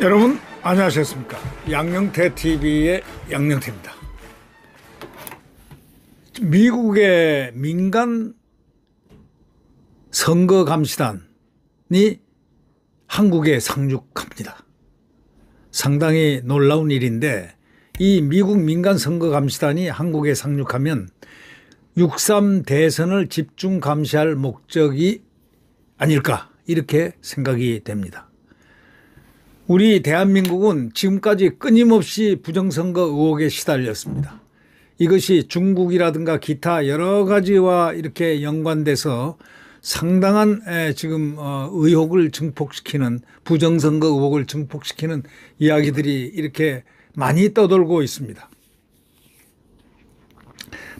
여러분 안녕하셨습니까? 양영태 TV의 양영태입니다. 미국의 민간 선거감시단이 한국에 상륙합니다. 상당히 놀라운 일인데, 이 미국 민간 선거감시단이 한국에 상륙하면 6.3 대선을 집중 감시할 목적이 아닐까, 이렇게 생각이 됩니다. 우리 대한민국은 지금까지 끊임없이 부정선거 의혹에 시달렸습니다. 이것이 중국이라든가 기타 여러 가지와 이렇게 연관돼서 상당한 지금 의혹을 증폭시키는, 부정선거 의혹을 증폭시키는 이야기들이 이렇게 많이 떠돌고 있습니다.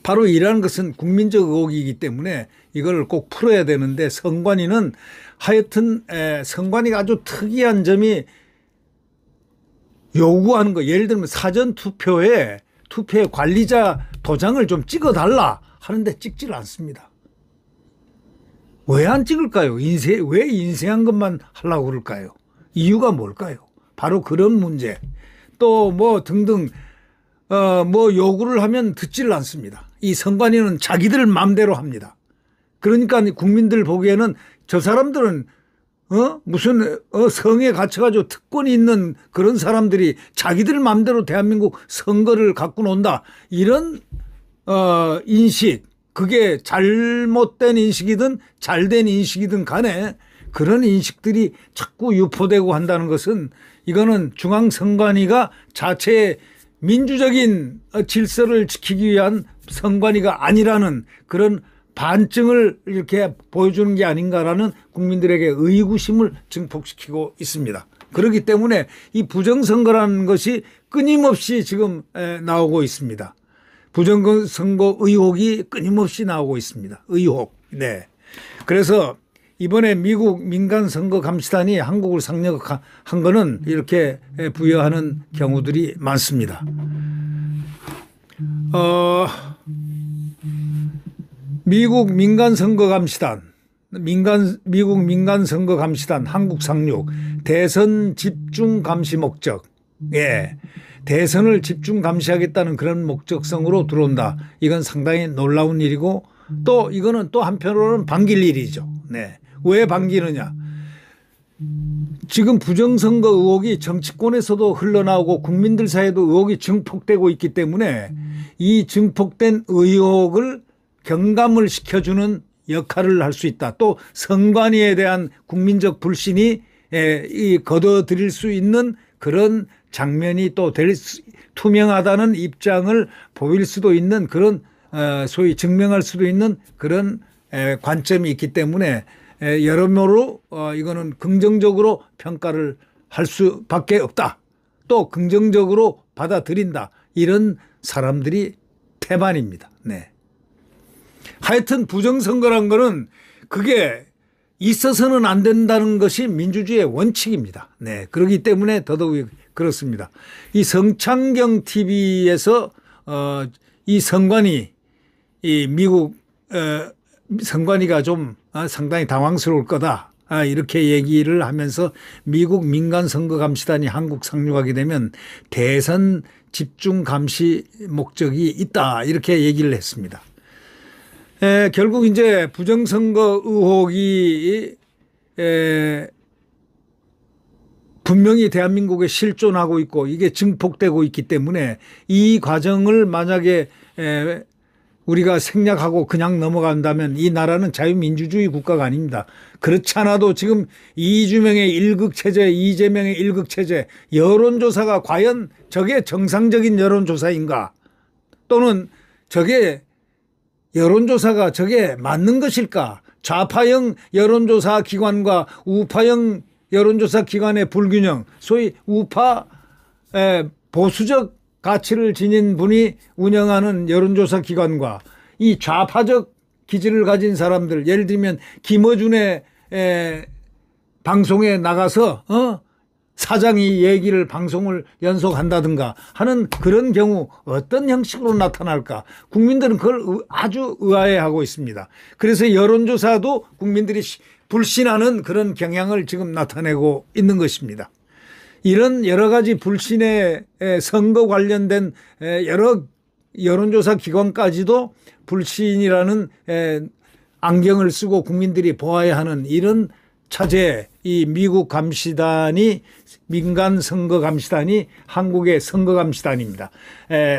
바로 이라는 것은 국민적 의혹이기 때문에 이걸 꼭 풀어야 되는데, 선관위는 하여튼 선관위가 아주 특이한 점이 요구하는 거, 예를 들면 사전 투표에 관리자 도장을 좀 찍어달라 하는데 찍질 않습니다. 왜 안 찍을까요? 왜 인쇄한 것만 하려고 그럴까요? 이유가 뭘까요? 바로 그런 문제. 또 뭐 등등 뭐 요구를 하면 듣지를 않습니다. 이 선관위는 자기들 마음대로 합니다. 그러니까 국민들 보기에는 저 사람들은 무슨 성에 갇혀가지고 특권이 있는 그런 사람들이 자기들 마음대로 대한민국 선거를 갖고 논다, 이런 인식, 그게 잘못된 인식이든 잘된 인식이든 간에 그런 인식들이 자꾸 유포되고 한다는 것은, 이거는 중앙선관위가 자체의 민주적인 질서를 지키기 위한 선관위가 아니라는 그런 반증을 이렇게 보여주는 게 아닌가라는 국민들에게 의구심을 증폭시키고 있습니다. 그렇기 때문에 이 부정선거라는 것이 끊임없이 지금 나오고 있습니다. 부정선거 의혹이 끊임없이 나오고 있습니다. 의혹. 네. 그래서 이번에 미국 민간선거감시단이 한국을 상륙한 거는 이렇게 부여하는 경우들이 많습니다. 미국 민간선거감시단 한국 상륙, 대선 집중 감시 목적. 예. 대선을 집중 감시하겠다는 그런 목적성으로 들어온다. 이건 상당히 놀라운 일이고, 또 이거는 또 한편으로는 반길 일이죠. 네. 왜 반기느냐? 지금 부정선거 의혹이 정치권에서도 흘러나오고 국민들 사이에도 의혹이 증폭되고 있기 때문에 이 증폭된 의혹을 경감을 시켜주는 역할을 할 수 있다. 또 선관위에 대한 국민적 불신이 거둬들일 수 있는 그런 장면이 또 투명하다는 입장을 보일 수도 있는 그런 소위 증명할 수도 있는 그런 관점이 있기 때문에 여러모로 이거는 긍정적으로 평가를 할 수밖에 없다. 또 긍정적으로 받아들인다. 이런 사람들이 태반입니다. 네. 하여튼 부정선거란 거는 그게 있어서는 안 된다는 것이 민주주의의 원칙입니다. 네. 그렇기 때문에 더더욱 그렇습니다. 이 성창경 TV에서 이 선관위, 이 미국 선관위가 좀 상당히 당황스러울 거다, 이렇게 얘기를 하면서 미국 민간선거감시단이 한국 상륙하게 되면 대선 집중 감시 목적이 있다, 이렇게 얘기를 했습니다. 결국 이제 부정선거 의혹이 분명히 대한민국에 실존하고 있고 이게 증폭되고 있기 때문에 이 과정을 만약에 우리가 생략하고 그냥 넘어간다면 이 나라는 자유민주주의 국가가 아닙니다. 그렇지 않아도 지금 이재명의 1극체제, 여론조사가 과연 저게 정상적인 여론조사인가, 또는 저게 여론조사가 저게 맞는 것일까? 좌파형 여론조사 기관과 우파형 여론조사 기관의 불균형, 소위 우파 보수적 가치를 지닌 분이 운영하는 여론조사 기관과 이 좌파적 기질을 가진 사람들, 예를 들면 김어준의 방송에 나가서 사장이 얘기를 방송을 연속한다든가 하는 그런 경우 어떤 형식으로 나타날까? 국민들은 그걸 아주 의아해하고 있습니다. 그래서 여론조사도 국민들이 불신하는 그런 경향을 지금 나타내고 있는 것입니다. 이런 여러 가지 불신의 선거 관련된 여러 여론조사 기관까지도 불신이라는 안경을 쓰고 국민들이 보아야 하는 이런 차제, 이 미국 감시단이, 민간 선거 감시단이 한국의 선거 감시단입니다.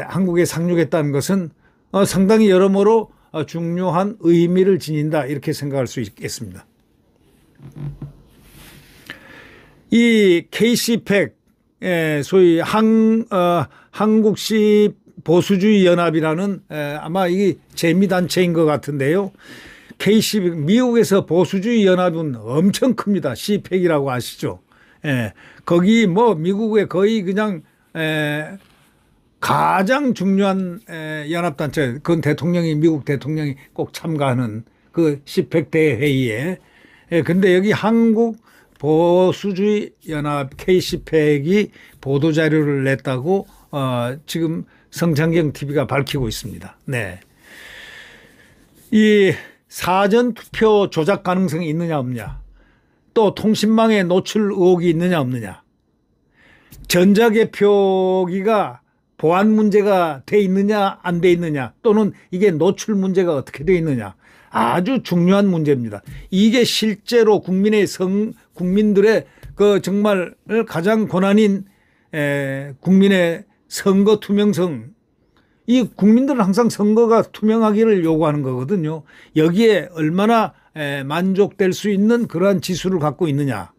한국에 상륙했다는 것은 상당히 여러모로 중요한 의미를 지닌다, 이렇게 생각할 수 있겠습니다. 이 KCPEC, 소위 한국시 보수주의 연합이라는 아마 이게 재미단체인 것 같은데요. KCPEC, 미국에서 보수주의 연합은 엄청 큽니다. CPEC이라고 아시죠? 거기 뭐 미국의 거의 그냥 가장 중요한 연합단체, 그건 대통령이, 미국 대통령이 꼭 참가하는 그 CPEC 대회의에. 근데 여기 한국 보수주의 연합 KCPEC이 보도자료를 냈다고 지금 성창경 TV가 밝히고 있습니다. 네. 이 사전투표 조작 가능성이 있느냐 없느냐, 또 통신망에 노출 의혹이 있느냐 없느냐, 전자개표기가 보안 문제가 돼 있느냐 안 돼 있느냐, 또는 이게 노출 문제가 어떻게 돼 있느냐, 아주 중요한 문제입니다. 이게 실제로 국민들의 그 정말 가장 권한인 국민의 선거 투명성, 이 국민들은 항상 선거가 투명하기를 요구하는 거거든요. 여기에 얼마나 만족될 수 있는 그러한 지수를 갖고 있느냐.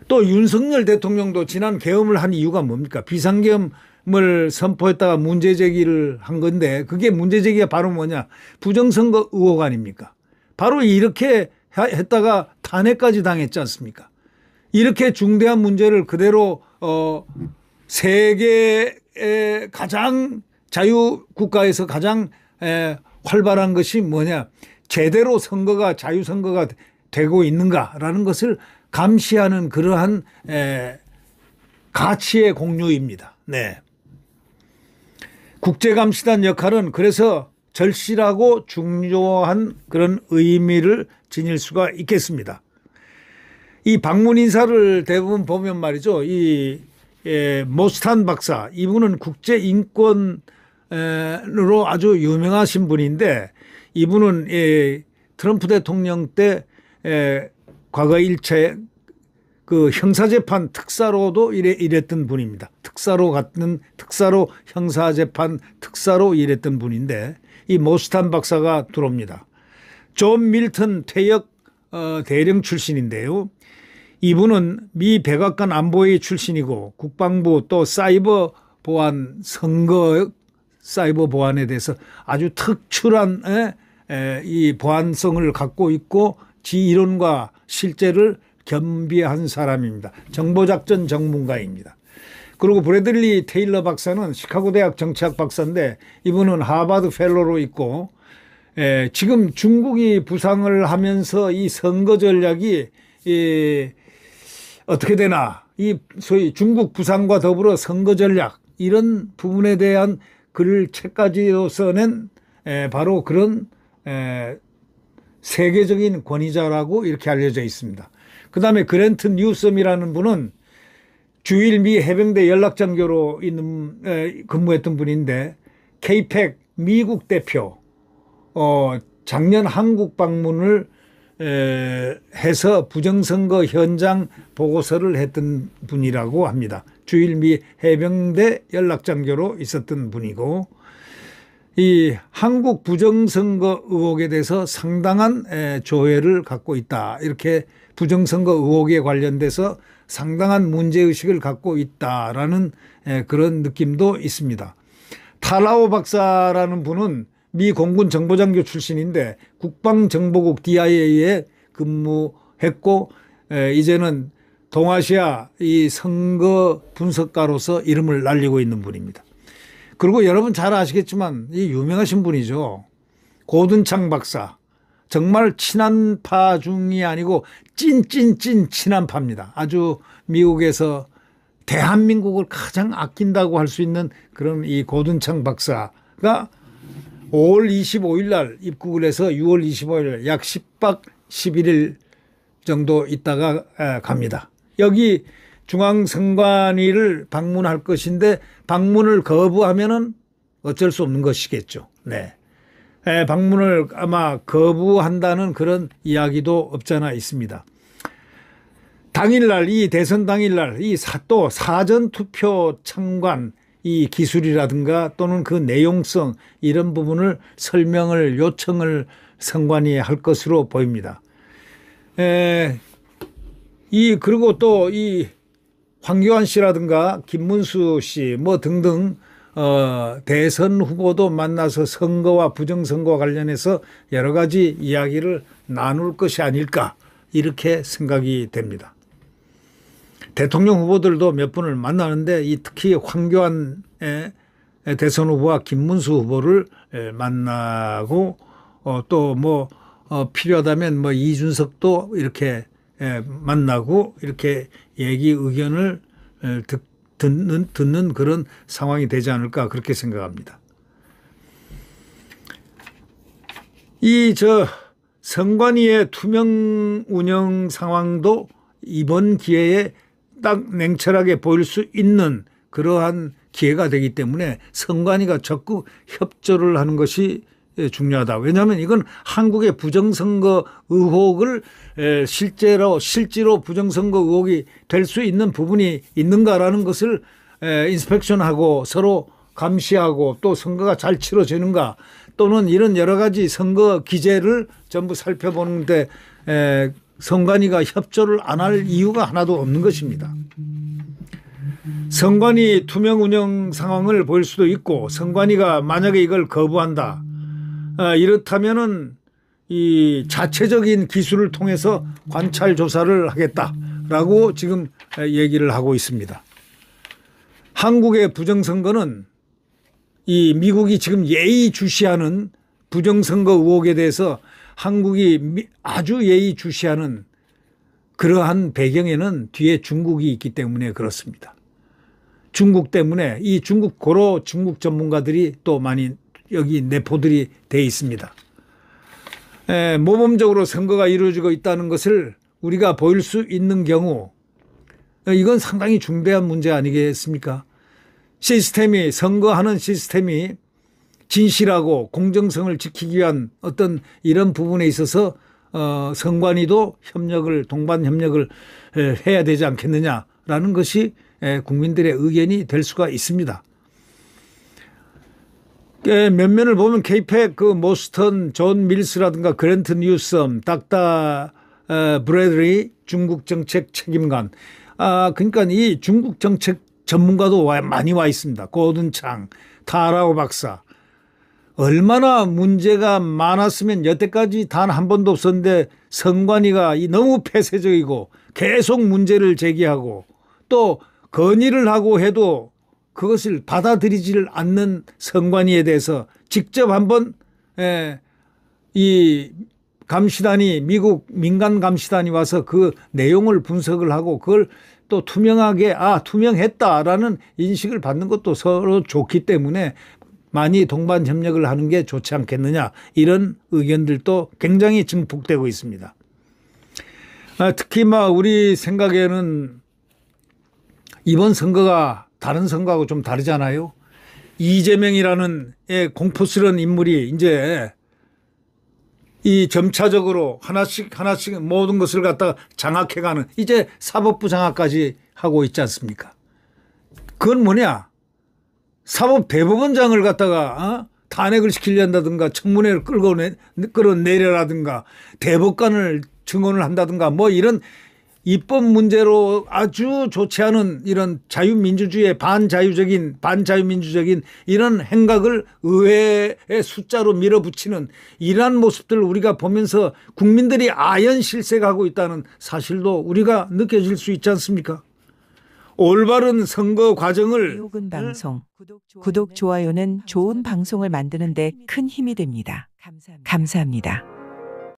또 윤석열 대통령도 지난 계엄을 한 이유가 뭡니까? 비상계엄을 선포했다가 문제제기를 한 건데, 그게 문제제기가 바로 뭐냐? 부정선거 의혹 아닙니까? 바로 이렇게 했다가 탄핵까지 당했지 않습니까? 이렇게 중대한 문제를 그대로 세계의 가장 자유국가에서 가장 활발한 것이 뭐냐, 제대로 선거가, 자유선거가 되고 있는가라는 것을 감시하는 그러한 가치의 공유입니다. 네. 국제감시단 역할은 그래서 절실하고 중요한 그런 의미를 지닐 수가 있겠습니다. 이 방문 인사를 대부분 보면 말이죠, 이 모스탄 박사, 이분은 국제인권으로 아주 유명하신 분인데, 이분은 트럼프 대통령 때 과거 일체 그 형사재판 특사로도 일했던 분입니다. 특사로 형사재판 특사로 일했던 분인데, 이 모스탄 박사가 들어옵니다. 존 밀턴 퇴역 대령 출신인데요. 이분은 미 백악관 안보위 출신이고 국방부 또 사이버 보안, 선거 사이버 보안에 대해서 아주 특출한 이 보안성을 갖고 있고 지 이론과 실제를 겸비한 사람입니다. 정보작전 전문가입니다. 그리고 브래들리 테일러 박사는 시카고 대학 정치학 박사인데, 이분은 하버드 펠로로 있고, 지금 중국이 부상을 하면서 이 선거 전략이 어떻게 되나, 이 소위 중국 부상과 더불어 선거 전략, 이런 부분에 대한 글 책까지도 써낸 바로 그런 세계적인 권위자라고 이렇게 알려져 있습니다. 그 다음에 그랜트 뉴섬이라는 분은 주일 미 해병대 연락장교로 근무했던 분인데, KPEC 미국 대표, 작년 한국 방문을 해서 부정선거 현장 보고서를 했던 분이라고 합니다. 주일 미 해병대 연락장교로 있었던 분이고, 이 한국 부정선거 의혹에 대해서 상당한 조회를 갖고 있다, 이렇게 부정선거 의혹에 관련돼서 상당한 문제의식을 갖고 있다라는 그런 느낌도 있습니다. 탈라오 박사라는 분은 미 공군 정보장교 출신인데 국방정보국 DIA에 근무했고, 이제는 동아시아 이 선거 분석가로서 이름을 날리고 있는 분입니다. 그리고 여러분 잘 아시겠지만 이 유명하신 분이죠. 고든창 박사. 정말 친한파 중이 아니고 찐 친한파입니다. 아주 미국에서 대한민국을 가장 아낀다고 할 수 있는 그런 이 고든창 박사가 5월 25일 날 입국을 해서 6월 25일 날 약 10박 11일 정도 있다가 갑니다. 여기 중앙선관위를 방문할 것인데 방문을 거부하면은 어쩔 수 없는 것이겠죠. 네. 방문을 아마 거부한다는 그런 이야기도 없잖아 있습니다. 당일날 이 대선 당일날 이 또 사전투표 참관 이 기술이라든가 또는 그 내용성 이런 부분을 설명을 요청을 선관위에 할 것으로 보입니다. 그리고 또 이 황교안 씨라든가 김문수 씨 뭐 등등 대선 후보도 만나서 선거와 부정선거와 관련해서 여러 가지 이야기를 나눌 것이 아닐까 이렇게 생각이 됩니다. 대통령 후보들도 몇 분을 만나는데 특히 황교안 대선 후보와 김문수 후보를 만나고 또 뭐 필요하다면 뭐 이준석도 이렇게 만나고 이렇게 얘기 의견을 듣는 그런 상황이 되지 않을까 그렇게 생각합니다. 선관위의 투명 운영 상황도 이번 기회에 딱 냉철하게 보일 수 있는 그러한 기회가 되기 때문에 선관위가 적극 협조를 하는 것이 중요하다. 왜냐하면 이건 한국의 부정선거 의혹을 실제로 부정선거 의혹이 될 수 있는 부분이 있는가라는 것을 인스펙션하고 서로 감시하고 또 선거가 잘 치러지는가 또는 이런 여러 가지 선거 기제를 전부 살펴보는데 선관위가 협조를 안 할 이유가 하나도 없는 것입니다. 선관위 투명 운영 상황을 보일 수도 있고 선관위가 만약에 이걸 거부한다. 이렇다면은 이 자체적인 기술을 통해서 관찰 조사를 하겠다라고 지금 얘기를 하고 있습니다. 한국의 부정선거는 이 미국이 지금 예의주시하는 부정선거 의혹에 대해서 한국이 아주 예의주시하는 그러한 배경에는 뒤에 중국이 있기 때문에 그렇습니다. 중국 때문에 이 중국 전문가들이 또 많이 여기 내포들이 돼 있습니다. 모범적으로 선거가 이루어지고 있다는 것을 우리가 보일 수 있는 경우 이건 상당히 중대한 문제 아니겠습니까? 선거하는 시스템이 진실하고 공정성을 지키기 위한 어떤 이런 부분에 있어서 선관위도 동반 협력을 해야 되지 않겠느냐라는 것이 국민들의 의견이 될 수가 있습니다. 면면을 보면 케이팩, 모스턴, 존 밀스라든가 그랜트 뉴섬, 닥터 브래들리 중국 정책 책임관. 그러니까 이 중국 정책 전문가도 많이 와 있습니다. 고든창, 타라오 박사. 얼마나 문제가 많았으면 여태까지 단 한 번도 없었는데 선관위가 너무 폐쇄적이고 계속 문제를 제기하고 또 건의를 하고 해도 그것을 받아들이지를 않는 선관위에 대해서 직접 한번 이 감시단이 미국 민간 감시단이 와서 그 내용을 분석을 하고 그걸 또 투명하게 투명했다라는 인식을 받는 것도 서로 좋기 때문에 많이 동반 협력을 하는 게 좋지 않겠느냐 이런 의견들도 굉장히 증폭되고 있습니다. 특히 우리 생각에는 이번 선거가 다른 선거하고 좀 다르잖아요. 이재명이라는 공포스러운 인물이 이제 이 점차적으로 하나씩 모든 것을 갖다가 장악해가는 이제 사법부 장악까지 하고 있지 않습니까? 그건 뭐냐? 사법대법원장을 갖다가 탄핵을 시키려한다든가 청문회를 끌어내려라든가 대법관을 증언을 한다든가 뭐 이런 입법 문제로 아주 좋지 않은 이런 자유민주주의의 반자유민주적인 이런 행각을 의회의 숫자로 밀어붙이는 이러한 모습들을 우리가 보면서 국민들이 아연실색하고 있다는 사실도 우리가 느껴질 수 있지 않습니까? 올바른 선거 과정을 이호근 방송 구독, 좋아요는 좋은 방송을 만드는 데 큰 힘이 됩니다. 감사합니다.